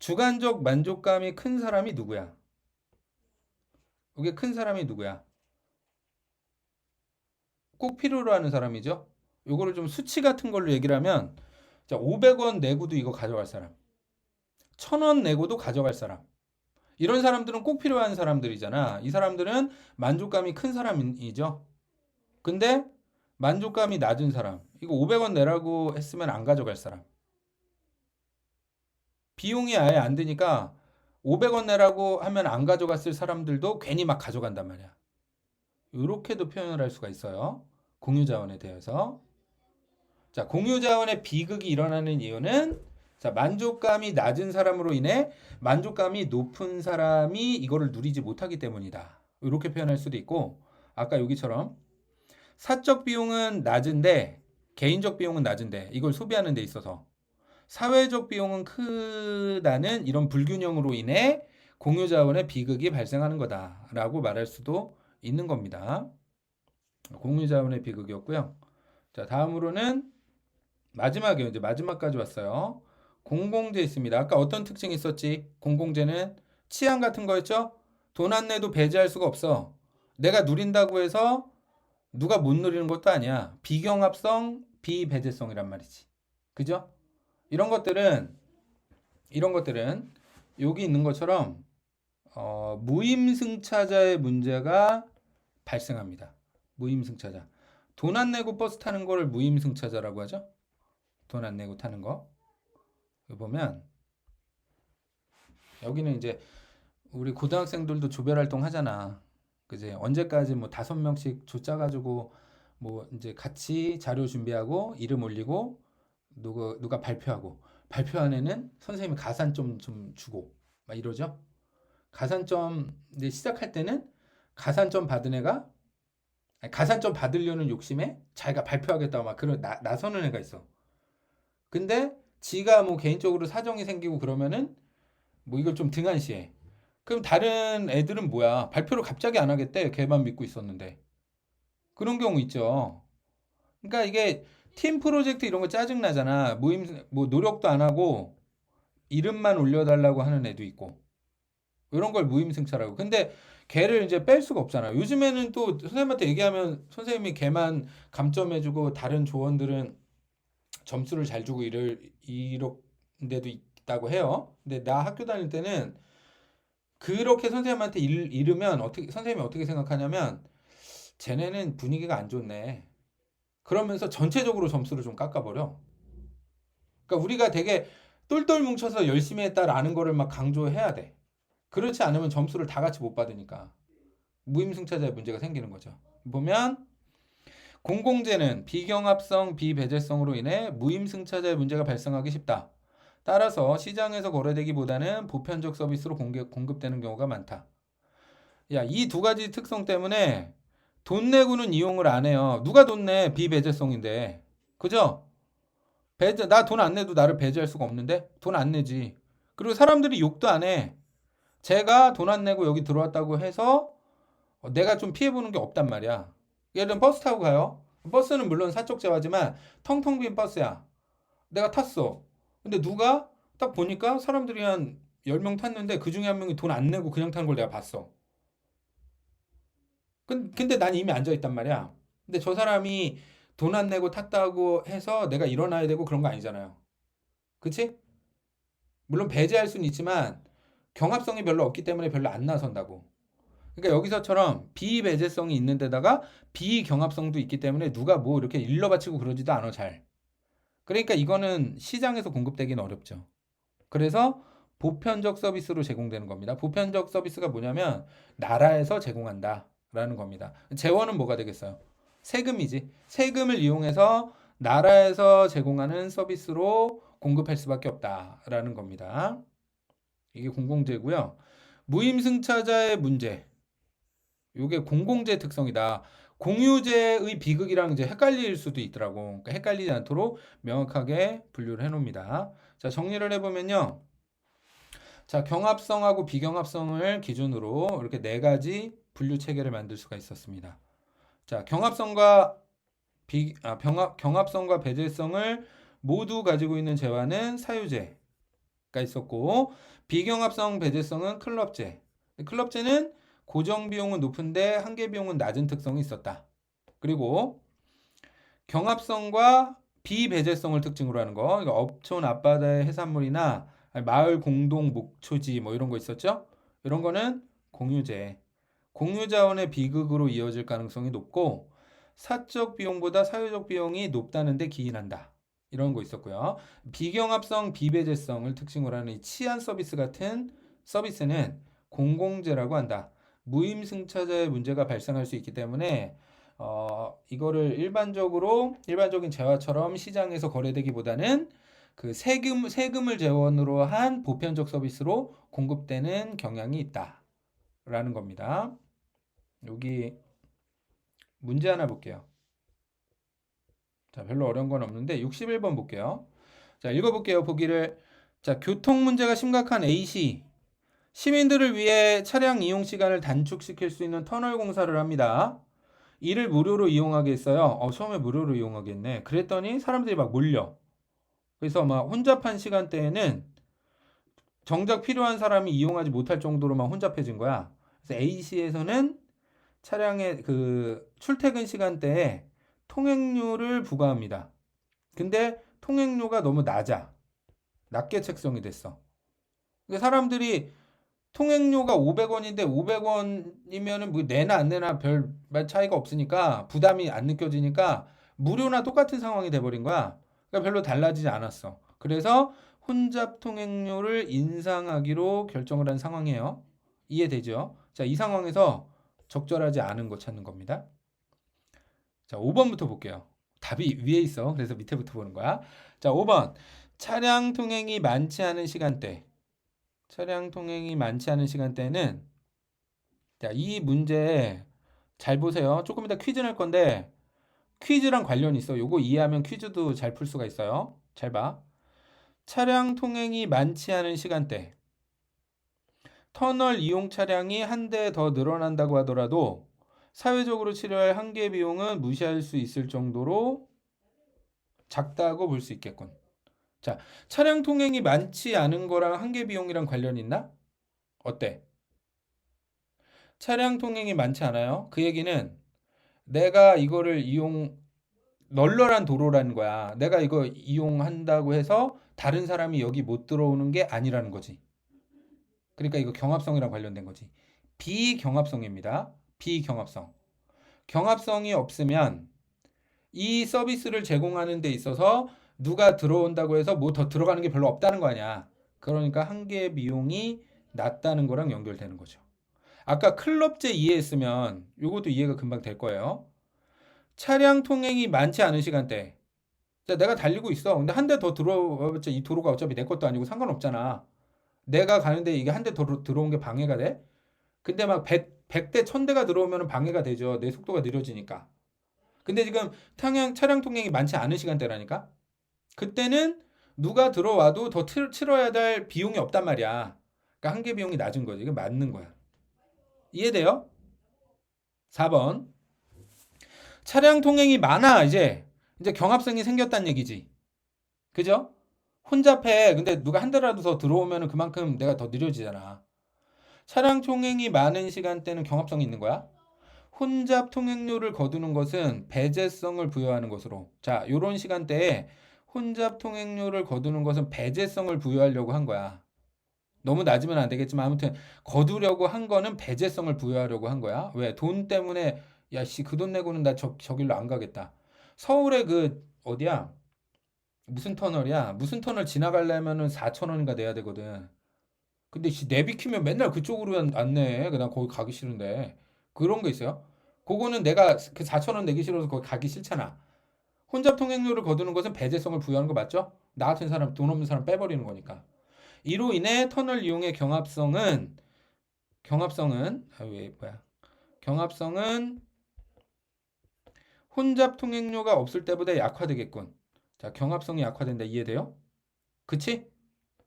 주관적 만족감이 큰 사람이 누구야? 이게 큰 사람이 누구야? 꼭 필요로 하는 사람이죠. 요거를 좀 수치 같은 걸로 얘기를 하면 자, 500원 내고도 이거 가져갈 사람. 1000원 내고도 가져갈 사람. 이런 사람들은 꼭 필요한 사람들이잖아. 이 사람들은 만족감이 큰 사람이죠. 근데 만족감이 낮은 사람. 이거 500원 내라고 했으면 안 가져갈 사람. 비용이 아예 안 드니까 500원 내라고 하면 안 가져갔을 사람들도 괜히 막 가져간단 말이야. 이렇게도 표현을 할 수가 있어요. 공유자원에 대해서. 자, 공유자원의 비극이 일어나는 이유는 자, 만족감이 낮은 사람으로 인해 만족감이 높은 사람이 이거를 누리지 못하기 때문이다. 이렇게 표현할 수도 있고, 아까 여기처럼 사적 비용은 낮은데 개인적 비용은 낮은데 이걸 소비하는 데 있어서 사회적 비용은 크다는 이런 불균형으로 인해 공유자원의 비극이 발생하는 거다라고 말할 수도 있는 겁니다. 공유자원의 비극이었고요. 자, 다음으로는 마지막이요. 이제 마지막까지 왔어요. 공공재 있습니다. 아까 어떤 특징이 있었지? 공공재는 치안 같은 거였죠? 돈 안 내도 배제할 수가 없어. 내가 누린다고 해서 누가 못 누리는 것도 아니야. 비경합성, 비배제성이란 말이지. 그죠? 이런 것들은 여기 있는 것처럼 무임승차자의 문제가 발생합니다. 무임승차자. 돈 안 내고 버스 타는 거를 무임승차자라고 하죠. 돈 안 내고 타는 거. 여기 보면 여기는 이제 우리 고등학생들도 조별 활동 하잖아. 그지? 언제까지 뭐 5명씩 조 짜가지고 뭐 이제 같이 자료 준비하고 이름 올리고 누가 발표하고 발표한 애는 선생님이 가산점 좀 주고 막 이러죠. 가산점 이제 시작할 때는 가산점 받은 애가 아니, 가산점 받으려는 욕심에 자기가 발표하겠다고 막 그런 나서는 애가 있어. 근데 지가 뭐 개인적으로 사정이 생기고 그러면은 뭐 이걸 좀 등한시해. 그럼 다른 애들은 뭐야? 발표를 갑자기 안 하겠대. 걔만 믿고 있었는데. 그런 경우 있죠. 그러니까 이게 팀 프로젝트 이런 거 짜증 나잖아. 모임 뭐 노력도 안 하고 이름만 올려달라고 하는 애도 있고. 이런 걸 무임승차라고. 근데 걔를 이제 뺄 수가 없잖아. 요즘에는 또 선생님한테 얘기하면 선생님이 걔만 감점해주고 다른 조원들은 점수를 잘 주고 이런 데도 있다고 해요. 근데 나 학교 다닐 때는 그렇게 선생님한테 이르면 선생님이 어떻게 생각하냐면 쟤네는 분위기가 안 좋네. 그러면서 전체적으로 점수를 좀 깎아버려. 그러니까 우리가 되게 똘똘 뭉쳐서 열심히 했다라는 거를 막 강조해야 돼. 그렇지 않으면 점수를 다 같이 못 받으니까 무임승차자의 문제가 생기는 거죠. 보면 공공재는 비경합성, 비배제성으로 인해 무임승차자의 문제가 발생하기 쉽다. 따라서 시장에서 거래되기보다는 보편적 서비스로 공급되는 경우가 많다. 야, 이 두 가지 특성 때문에 돈 내고는 이용을 안 해요. 누가 돈 내? 비배제성인데. 그죠? 나 돈 안 내도 나를 배제할 수가 없는데? 돈 안 내지. 그리고 사람들이 욕도 안 해. 제가 돈 안 내고 여기 들어왔다고 해서 내가 좀 피해보는 게 없단 말이야. 예를 들면 버스 타고 가요. 버스는 물론 사적 재화지만 텅텅 빈 버스야. 내가 탔어. 근데 누가 딱 보니까 사람들이 한 10명 탔는데 그 중에 한 명이 돈 안 내고 그냥 타는 걸 내가 봤어. 근데 난 이미 앉아 있단 말이야. 근데 저 사람이 돈 안 내고 탔다고 해서 내가 일어나야 되고 그런 거 아니잖아요. 그치? 물론 배제할 수는 있지만 경합성이 별로 없기 때문에 별로 안 나선다고. 그러니까 여기서처럼 비배제성이 있는 데다가 비경합성도 있기 때문에 누가 뭐 이렇게 일러 바치고 그러지도 않아 잘. 그러니까 이거는 시장에서 공급되기는 어렵죠. 그래서 보편적 서비스로 제공되는 겁니다. 보편적 서비스가 뭐냐면 나라에서 제공한다라는 겁니다. 재원은 뭐가 되겠어요? 세금이지. 세금을 이용해서 나라에서 제공하는 서비스로 공급할 수밖에 없다라는 겁니다. 이게 공공재고요. 무임승차자의 문제. 이게 공공재 특성이다. 공유재의 비극이랑 이제 헷갈릴 수도 있더라고. 그러니까 헷갈리지 않도록 명확하게 분류를 해놓습니다. 자, 정리를 해보면요. 자, 경합성하고 비경합성을 기준으로 이렇게 네 가지 분류 체계를 만들 수가 있었습니다. 자, 경합성과 배제성을 모두 가지고 있는 재화는 사유재가 있었고, 비경합성 배제성은 클럽재. 클럽재는 고정 비용은 높은데 한계 비용은 낮은 특성이 있었다. 그리고 경합성과 비배제성을 특징으로 하는 거, 그러니까 업촌 앞바다의 해산물이나 마을 공동 목초지 뭐 이런 거 있었죠? 이런 거는 공유재. 공유자원의 비극으로 이어질 가능성이 높고 사적 비용보다 사회적 비용이 높다는 데 기인한다. 이런 거 있었고요. 비경합성, 비배제성을 특징으로 하는 이 치안 서비스 같은 서비스는 공공재라고 한다. 무임승차자의 문제가 발생할 수 있기 때문에 이거를 일반적인 재화처럼 시장에서 거래되기보다는 그 세금을 재원으로 한 보편적 서비스로 공급되는 경향이 있다라는 겁니다. 여기 문제 하나 볼게요. 자, 별로 어려운 건 없는데 61번 볼게요. 자, 읽어볼게요. 보기를. 자, 교통 문제가 심각한 A시. 시민들을 위해 차량 이용 시간을 단축시킬 수 있는 터널 공사를 합니다. 이를 무료로 이용하게 했어요. 처음에 무료로 이용하겠네. 그랬더니 사람들이 막 몰려. 그래서 막 혼잡한 시간대에는 정작 필요한 사람이 이용하지 못할 정도로만 혼잡해진 거야. 그래서 A시에서는 차량의 그 출퇴근 시간대에 통행료를 부과합니다. 근데 통행료가 너무 낮게 책정이 됐어. 그러니까 사람들이 통행료가 500원인데 500원이면은 뭐 내나 안 내나 별 차이가 없으니까 부담이 안 느껴지니까 무료나 똑같은 상황이 돼버린 거야. 그러니까 별로 달라지지 않았어. 그래서 혼잡 통행료를 인상하기로 결정을 한 상황이에요. 이해되죠? 자, 이 상황에서 적절하지 않은 거 찾는 겁니다. 자, 5번부터 볼게요. 답이 위에 있어. 그래서 밑에부터 보는 거야. 자, 5번. 차량 통행이 많지 않은 시간대. 차량 통행이 많지 않은 시간대는 자, 이 문제 잘 보세요. 조금 이따 퀴즈 낼 건데 퀴즈랑 관련이 있어. 요거 이해하면 퀴즈도 잘 풀 수가 있어요. 잘 봐. 차량 통행이 많지 않은 시간대. 터널 이용 차량이 한 대 더 늘어난다고 하더라도 사회적으로 치료할 한계 비용은 무시할 수 있을 정도로 작다고 볼 수 있겠군. 자, 차량 통행이 많지 않은 거랑 한계 비용이랑 관련이 있나? 어때? 차량 통행이 많지 않아요? 그 얘기는 내가 이거를 널널한 도로라는 거야. 내가 이거 이용한다고 해서 다른 사람이 여기 못 들어오는 게 아니라는 거지. 그러니까 이거 경합성이랑 관련된 거지. 비경합성입니다. 비경합성. 경합성이 없으면 이 서비스를 제공하는 데 있어서 누가 들어온다고 해서 뭐 더 들어가는 게 별로 없다는 거 아니야. 그러니까 한계 비용이 낮다는 거랑 연결되는 거죠. 아까 클럽제 이해했으면 이것도 이해가 금방 될 거예요. 차량 통행이 많지 않은 시간대. 자, 내가 달리고 있어. 근데 한 대 더 들어와봤자 이 도로가 어차피 내 것도 아니고 상관없잖아. 내가 가는데 이게 한 대 더 들어온 게 방해가 돼? 근데 막 100대, 1000대가 들어오면 방해가 되죠. 내 속도가 느려지니까. 근데 지금 차량 통행이 많지 않은 시간대라니까? 그때는 누가 들어와도 더 치러야 될 비용이 없단 말이야. 그러니까 한계 비용이 낮은 거지. 이게 맞는 거야. 이해돼요? 4번. 차량 통행이 많아, 이제. 이제 경합성이 생겼다는 얘기지. 그죠? 혼잡해. 근데 누가 한 대라도 더 들어오면 그만큼 내가 더 느려지잖아. 차량 통행이 많은 시간대는 경합성이 있는 거야. 혼잡 통행료를 거두는 것은 배제성을 부여하는 것으로. 자, 요런 시간대에 혼잡 통행료를 거두는 것은 배제성을 부여하려고 한 거야. 너무 낮으면 안 되겠지만 아무튼 거두려고 한 거는 배제성을 부여하려고 한 거야. 왜? 돈 때문에 야, 씨, 그 돈 내고는 나 저길로 안 가겠다. 서울에 그 어디야? 무슨 터널이야? 무슨 터널 지나가려면은 4천 원인가 내야 되거든. 근데 씨, 내비키면 맨날 그쪽으로 안 내. 난 거기 가기 싫은데. 그런 거 있어요. 그거는 내가 그 4천 원 내기 싫어서 거기 가기 싫잖아. 혼잡 통행료를 거두는 것은 배제성을 부여하는 거 맞죠? 나 같은 사람, 돈 없는 사람 빼버리는 거니까. 이로 인해 터널 이용의 경합성은 혼잡 통행료가 없을 때보다 약화되겠군. 자, 경합성이 약화된다. 이해돼요? 그치?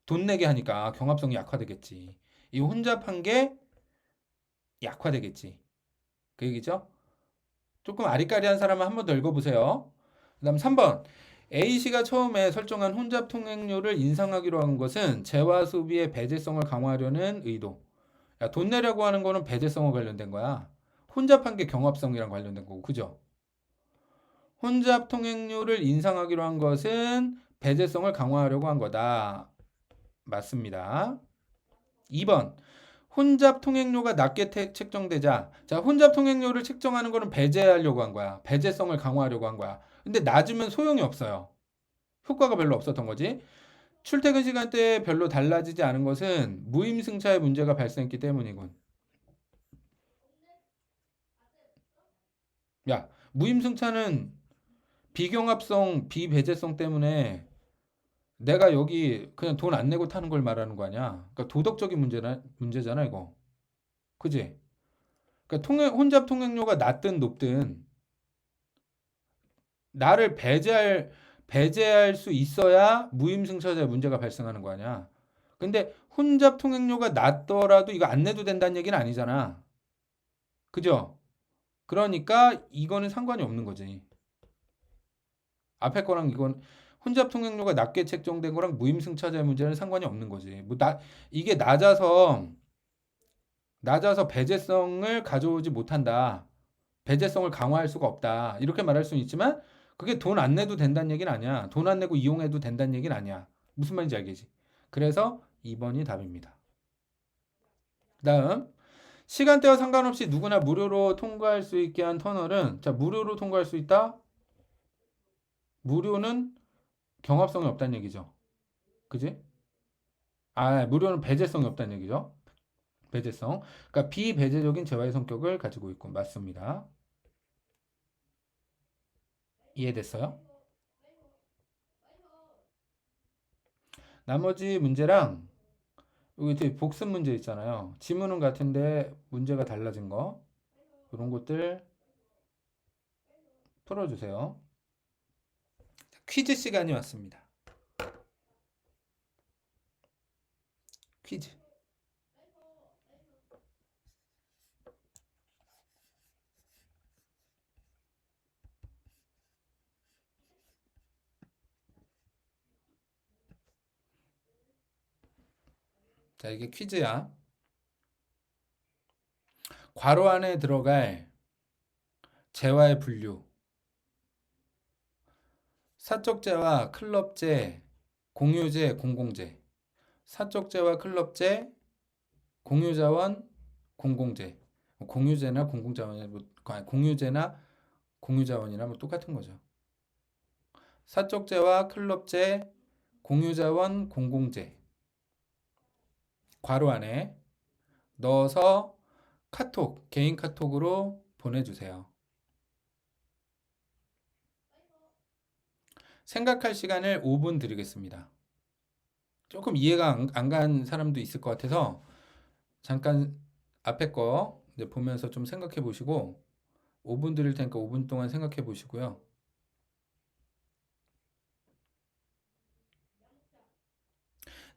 돈 내게 하니까 경합성이 약화되겠지. 이 혼잡한 게 약화되겠지. 그 얘기죠? 조금 아리까리한 사람은 한 번 더 읽어보세요. 그 다음 3번. A씨가 처음에 설정한 혼잡 통행료를 인상하기로 한 것은 재화 소비의 배제성을 강화하려는 의도. 야, 돈 내려고 하는 거는 배제성과 관련된 거야. 혼잡한 게 경합성이랑 관련된 거고, 그죠? 혼잡 통행료를 인상하기로 한 것은 배제성을 강화하려고 한 거다. 맞습니다. 2번. 혼잡 통행료가 낮게 책정되자. 자, 혼잡 통행료를 책정하는 거는 배제하려고 한 거야. 배제성을 강화하려고 한 거야. 근데 낮으면 소용이 없어요. 효과가 별로 없었던 거지. 출퇴근 시간대에 별로 달라지지 않은 것은 무임승차의 문제가 발생했기 때문이군. 야, 무임승차는 비경합성, 비배제성 때문에 내가 여기 그냥 돈 안 내고 타는 걸 말하는 거 아니야. 그러니까 도덕적인 문제잖아, 이거. 그지? 그러니까 혼잡 통행료가 낮든 높든 나를 배제할 수 있어야 무임승차자의 문제가 발생하는 거 아니야. 근데 혼잡 통행료가 낮더라도 이거 안 내도 된다는 얘기는 아니잖아. 그죠? 그러니까 이거는 상관이 없는 거지. 앞에 거랑 이건 혼잡 통행료가 낮게 책정된 거랑 무임승차자의 문제는 상관이 없는 거지. 이게 낮아서 배제성을 가져오지 못한다. 배제성을 강화할 수가 없다. 이렇게 말할 수는 있지만 그게 돈 안 내도 된다는 얘기는 아니야. 돈 안 내고 이용해도 된다는 얘기는 아니야. 무슨 말인지 알겠지? 그래서 2번이 답입니다. 그다음 시간대와 상관없이 누구나 무료로 통과할 수 있게 한 터널은 자, 무료로 통과할 수 있다. 무료는 경합성이 없다는 얘기죠. 그지? 무료는 배제성이 없다는 얘기죠. 배제성. 그러니까 비배제적인 재화의 성격을 가지고 있고 맞습니다. 이해됐어요? 나머지 문제랑 여기 뒤에 복습 문제 있잖아요. 지문은 같은데 문제가 달라진 거. 이런 것들 풀어주세요. 퀴즈 시간이 왔습니다. 퀴즈. 자, 이게 퀴즈야. 괄호 안에 들어갈 재화의 분류. 사적재와 클럽재, 공유재, 공공재. 사적재와 클럽재, 공유자원, 공공재. 공유재나 공공자원이 공유재나 공유자원이나 뭐 똑같은 거죠. 사적재와 클럽재, 공유자원, 공공재. 괄호 안에 넣어서 카톡, 개인 카톡으로 보내주세요. 생각할 시간을 5분 드리겠습니다. 조금 이해가 안 간 사람도 있을 것 같아서 잠깐 앞에 거 이제 보면서 좀 생각해 보시고 5분 드릴 테니까 5분 동안 생각해 보시고요.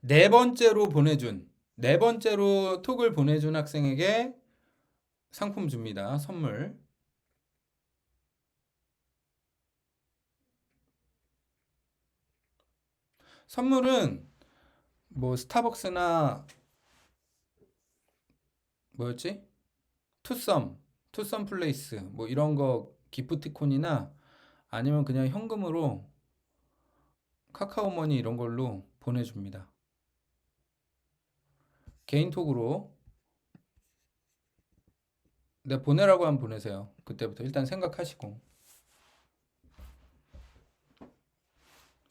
네 번째로 톡을 보내준 학생에게 상품 줍니다. 선물. 선물은 뭐 스타벅스나 뭐였지? 투썸 플레이스 뭐 이런 거 기프티콘이나 아니면 그냥 현금으로 카카오머니 이런 걸로 보내줍니다. 개인톡으로 보내라고 하면 보내세요. 그때부터 일단 생각하시고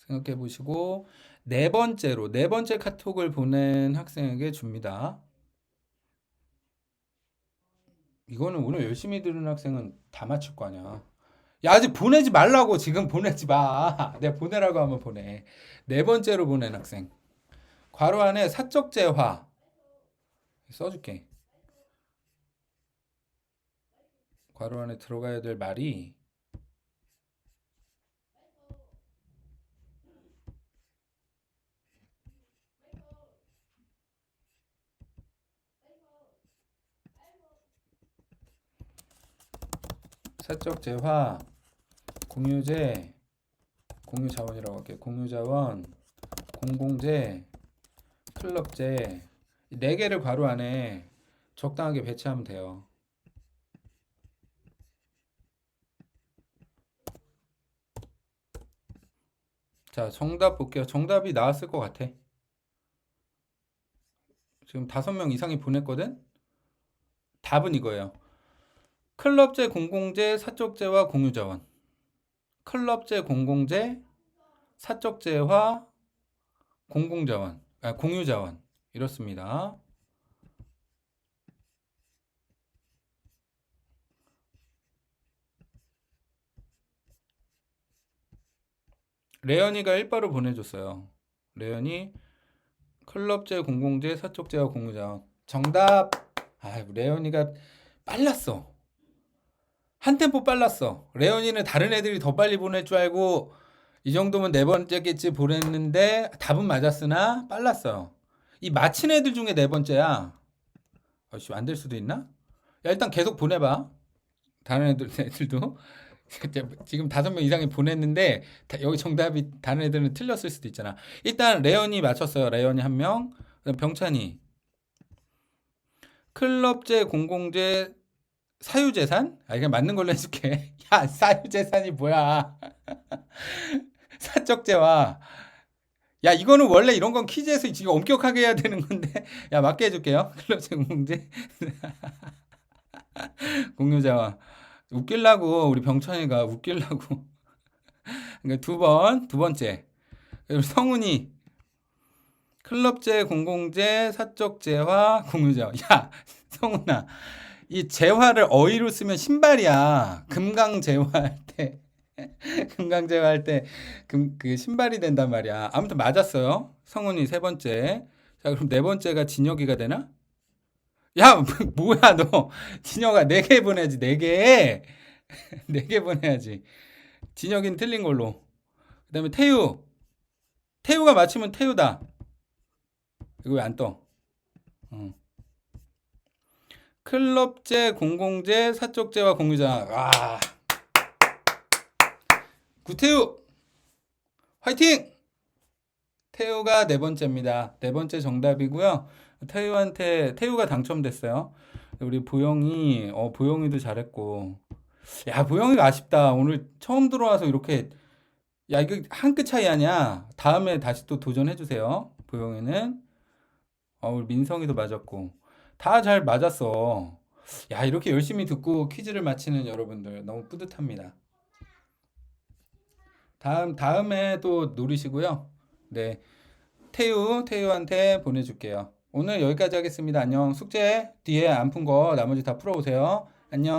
생각해 보시고 네 번째 카톡을 보낸 학생에게 줍니다. 이거는 오늘 열심히 들은 학생은 다 맞출 거 아니야. 야, 아직 보내지 말라고. 지금 보내지 마. 내가 보내라고 하면 보내. 네 번째로 보낸 학생. 괄호 안에 사적 재화 써줄게. 괄호 안에 들어가야 될 말이 사적 재화, 공유재, 공유자원이라고 할게. 공유자원, 공공재, 클럽재 네 개를 괄호 안에 적당하게 배치하면 돼요. 자, 정답 볼게요. 정답이 나왔을 것 같아. 지금 5명 이상이 보냈거든? 답은 이거예요. 클럽재, 공공재, 사적재와 공유자원. 클럽재, 공공재, 사적재와 공공자원, 공유자원. 이렇습니다. 레연이가 1바로 보내줬어요. 레연이 클럽제, 공공제, 사촉제와 공유자. 정답. 아, 레연이가 빨랐어. 한 템포 빨랐어. 레연이는 다른 애들이 더 빨리 보낼 줄 알고 이 정도면 네 번째겠지 보냈는데 답은 맞았으나 빨랐어요. 이 맞힌 애들 중에 네 번째야. 아씨, 안 될 수도 있나? 야, 일단 계속 보내봐. 다른 애들도. 지금 5명 이상이 보냈는데 여기 정답이 다른 애들은 틀렸을 수도 있잖아. 일단 레연이 맞췄어요. 레연이 한 명. 그다음 병찬이. 클럽제, 공공제, 사유재산? 아, 이게 맞는 걸로 해줄게. 야, 사유재산이 뭐야? 사적재와. 야, 이거는 원래 이런 건 퀴즈에서 지금 엄격하게 해야 되는 건데. 야, 맞게 해줄게요. 클럽제, 공공제, 공유자와. 웃길라고, 우리 병찬이가 웃길라고. 그러니까 두 번째. 그리고 성훈이. 클럽제, 공공제, 사적재화, 공유자. 야, 성훈아. 이 재화를 어휘로 쓰면 신발이야. 금강재화할 때. 금강재화할 때 그 신발이 된단 말이야. 아무튼 맞았어요. 성훈이 세 번째. 자, 그럼 네 번째가 진혁이가 되나? 야, 뭐야 너. 진혁아 네 개 보내야지. 네 개. 네 개 보내야지. 진혁이는 틀린 걸로. 그다음에 태유. 태유가 맞히면 태유다. 이거 왜 안 떠? 어. 클럽제, 공공제, 사적제와 공유자. 아, 구태유 화이팅! 태유가 네 번째입니다. 네 번째 정답이고요. 태유가 당첨됐어요. 우리 보영이도 잘했고. 야, 보영이가 아쉽다. 오늘 처음 들어와서 이렇게. 야, 이거 한 끗 차이 아니야. 다음에 다시 또 도전해 주세요. 보영이는. 우리 민성이도 맞았고. 다 잘 맞았어. 야, 이렇게 열심히 듣고 퀴즈를 맞히는 여러분들 너무 뿌듯합니다. 다음에 또 노리시고요. 네. 태유한테 보내줄게요. 오늘 여기까지 하겠습니다. 안녕. 숙제 뒤에 안 푼 거 나머지 다 풀어오세요. 안녕.